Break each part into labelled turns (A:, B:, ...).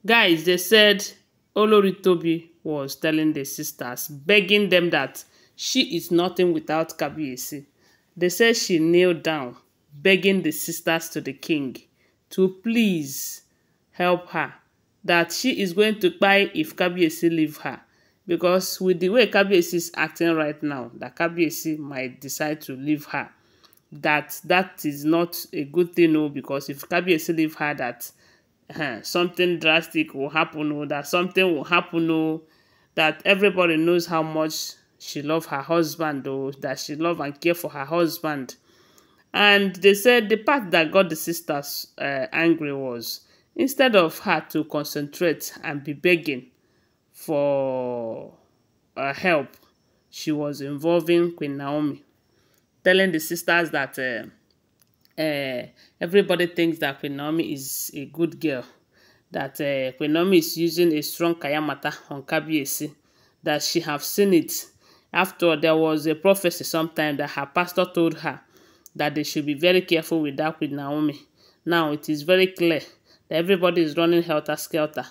A: Guys, they said Olori Tobi was telling the sisters, begging them that she is nothing without Kabiyesi. They said she kneeled down, begging the sisters to the king to please help her, that she is going to Kpai if Kabiyesi leave her. Because with the way Kabiyesi is acting right now, that Kabiyesi might decide to leave her. That is not a good thing, no, because if Kabiyesi leave her, that something drastic will happen, or that something will happen, or that everybody knows how much she love her husband, or that she love and care for her husband. And they said the part that got the sisters angry was, instead of her to concentrate and be begging for help, she was involving Queen Naomi, telling the sisters that everybody thinks that Queen Naomi is a good girl, that Queen Naomi is using a strong kayamata on Kabiyesi, that she have seen it. After, there was a prophecy sometime that her pastor told her that they should be very careful with that Queen Naomi. Now it is very clear that everybody is running helter-skelter,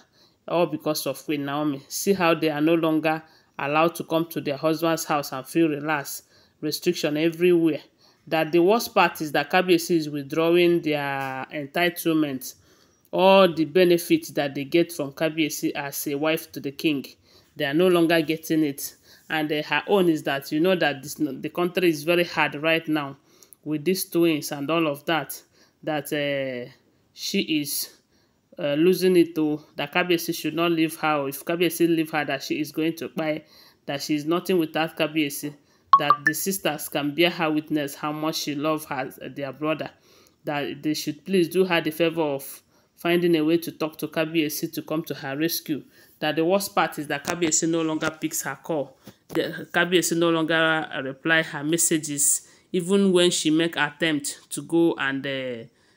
A: all because of Queen Naomi. See how they are no longer allowed to come to their husband's house and feel relaxed. Restriction everywhere. That the worst part is that Kabiyesi is withdrawing their entitlement, all the benefits that they get from Kabiyesi as a wife to the king. They are no longer getting it. And her own is that, you know, that the country is very hard right now with these twins and all of that, that she is losing it, to that Kabiyesi should not leave her. If Kabiyesi leave her, that she is going to Kpai, that she is nothing without Kabiyesi, that the sisters can bear her witness how much she loves her, their brother, that they should please do her the favor of finding a way to talk to Kabiyesi to come to her rescue. That the worst part is that Kabiyesi no longer picks her call. Kabiyesi no longer reply her messages, even when she make attempt to go and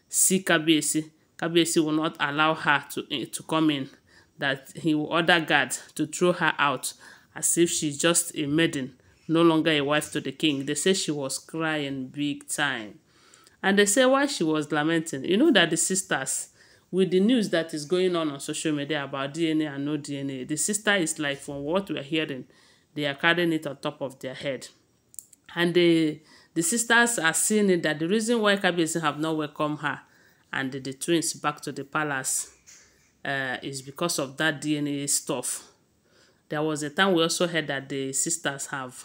A: see Kabiyesi. Kabiyesi will not allow her to come in. That he will order guards to throw her out as if she's just a maiden, no longer a wife to the king. They say she was crying big time. And they say why she was lamenting. You know that the sisters, with the news that is going on social media about DNA and no DNA, the sister is like, from what we are hearing, they are carrying it on top of their head. And the sisters are seeing it, that the reason why Kabiyesi have not welcomed her and the twins back to the palace is because of that DNA stuff. There was a time we also heard that the sisters have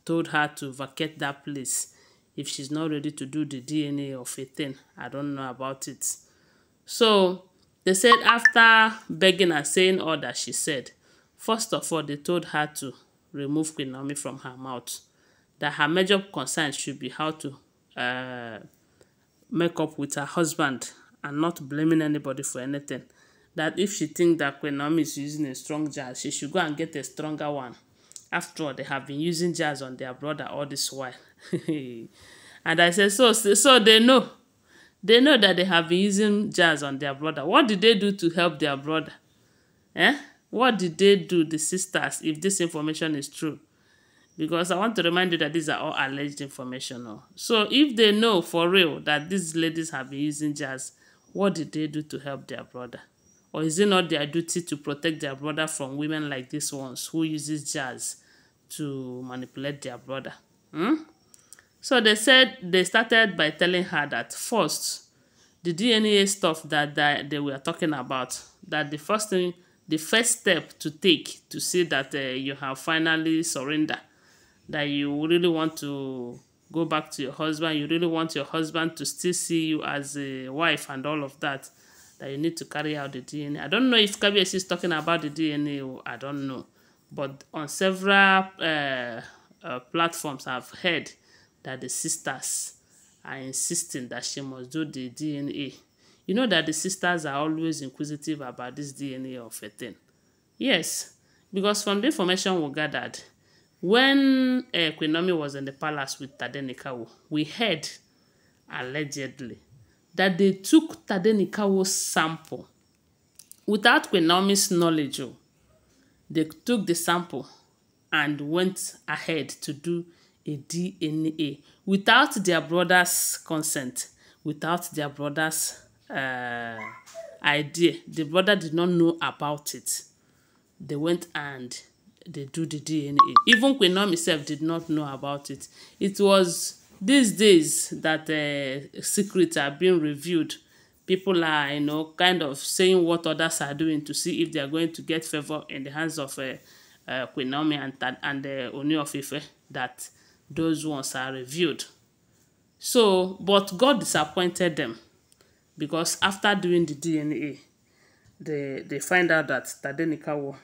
A: told her to vacate that place if she's not ready to do the DNA of a thing. I don't know about it. So they said after begging and saying all that she said, first of all, they told her to remove Queen Naomi from her mouth. That her major concern should be how to make up with her husband and not blaming anybody for anything. That if she thinks that Queen Naomi is using a strong jazz, she should go and get a stronger one. After all, they have been using jazz on their brother all this while. And I said, so they know. They know that they have been using jazz on their brother. What did they do to help their brother? What did they do, the sisters, if this information is true? Because I want to remind you that these are all alleged information. So if they know for real that these ladies have been using jazz, what did they do to help their brother? Or is it not their duty to protect their brother from women like these ones who uses jazz to manipulate their brother? So they said they started by telling her that first, the DNA stuff that they were talking about, that the first step to take to see that you have finally surrendered, that you really want to go back to your husband, you really want your husband to still see you as a wife and all of that, that you need to carry out the DNA. I don't know if Kabiyesi is talking about the DNA, or I don't know. But on several platforms, I've heard that the sisters are insisting that she must do the DNA. You know that the sisters are always inquisitive about this DNA of a thing. Yes, because from the information we gathered, when Queen Naomi was in the palace with Tadenikawo, we heard, allegedly, that they took Tadenikawo's sample without Queen Naomi's knowledge. They took the sample and went ahead to do a DNA without their brother's consent, without their brother's idea. The brother did not know about it. They went and they do the DNA. Even Queen Naomi herself did not know about it. It was these days that secrets are being revealed. People are, kind of saying what others are doing to see if they are going to get favor in the hands of Queen Naomi and Ooni of Ife, that those ones are revealed. So, but God disappointed them, because after doing the DNA, they find out that Tadenikawo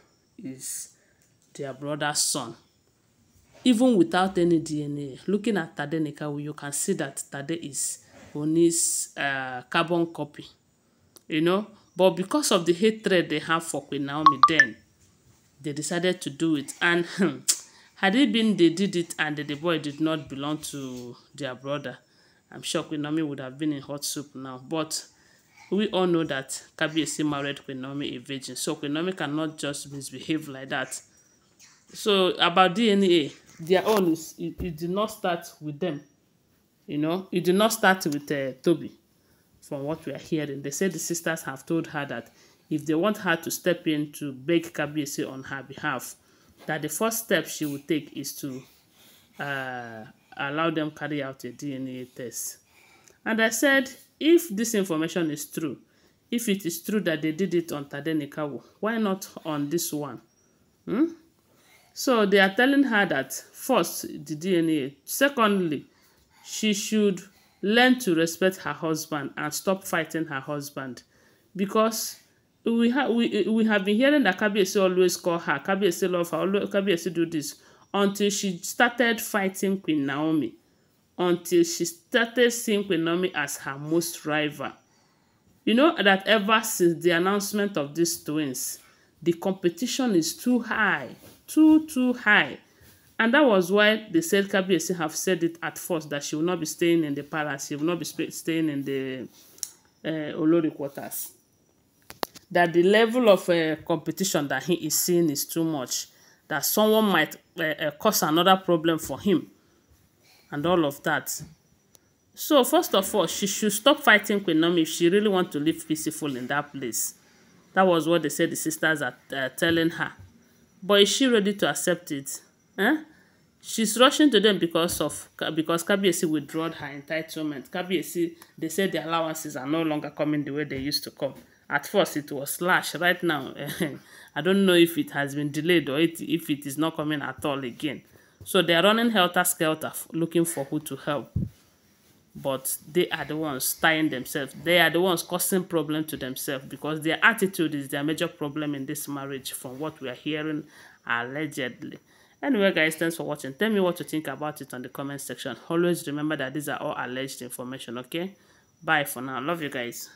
A: is their brother's son. Even without any DNA, looking at Tadenikawo, you can see that Tade is Ooni's carbon copy. But because of the hatred they have for Queen Naomi, then they decided to do it. And had it been they did it and the boy did not belong to their brother, I'm sure Queen Naomi would have been in hot soup now. But we all know that Kabiyesi married Queen Naomi a virgin, so Queen Naomi cannot just misbehave like that. So about DNA, their own is it did not start with them. It did not start with Tobi. From what we are hearing, they said the sisters have told her that if they want her to step in to beg Kabiyesi on her behalf, that the first step she will take is to allow them carry out a DNA test. And I said, if this information is true, if it is true that they did it on Tadenikawo, why not on this one? So they are telling her that first, the DNA. Secondly, she should learn to respect her husband and stop fighting her husband. Because we have been hearing that Kabiyesi always call her, Kabiyesi love her, Kabiyesi do this, until she started fighting Queen Naomi. Until she started seeing Queen Naomi as her most rival. You know that ever since the announcement of these twins, the competition is too high, too high. And that was why they said Kabiyesi have said it at first, that she will not be staying in the palace, she will not be staying in the olori quarters. That the level of competition that he is seeing is too much, that someone might cause another problem for him, and all of that. So first of all, she should stop fighting Queen Naomi if she really wants to live peaceful in that place. That was what they said the sisters are telling her. But is she ready to accept it? She's rushing to them because Kabiyesi withdrew her entitlement. Kabiyesi, they said the allowances are no longer coming the way they used to come. At first, it was slashed. Right now, I don't know if it has been delayed or if it is not coming at all again. So they are running helter-skelter, looking for who to help. But they are the ones tying themselves. They are the ones causing problem to themselves, because their attitude is their major problem in this marriage, from what we are hearing allegedly. Anyway, guys, thanks for watching. Tell me what you think about it on the comment section. Always remember that these are all alleged information, okay? Bye for now. Love you guys.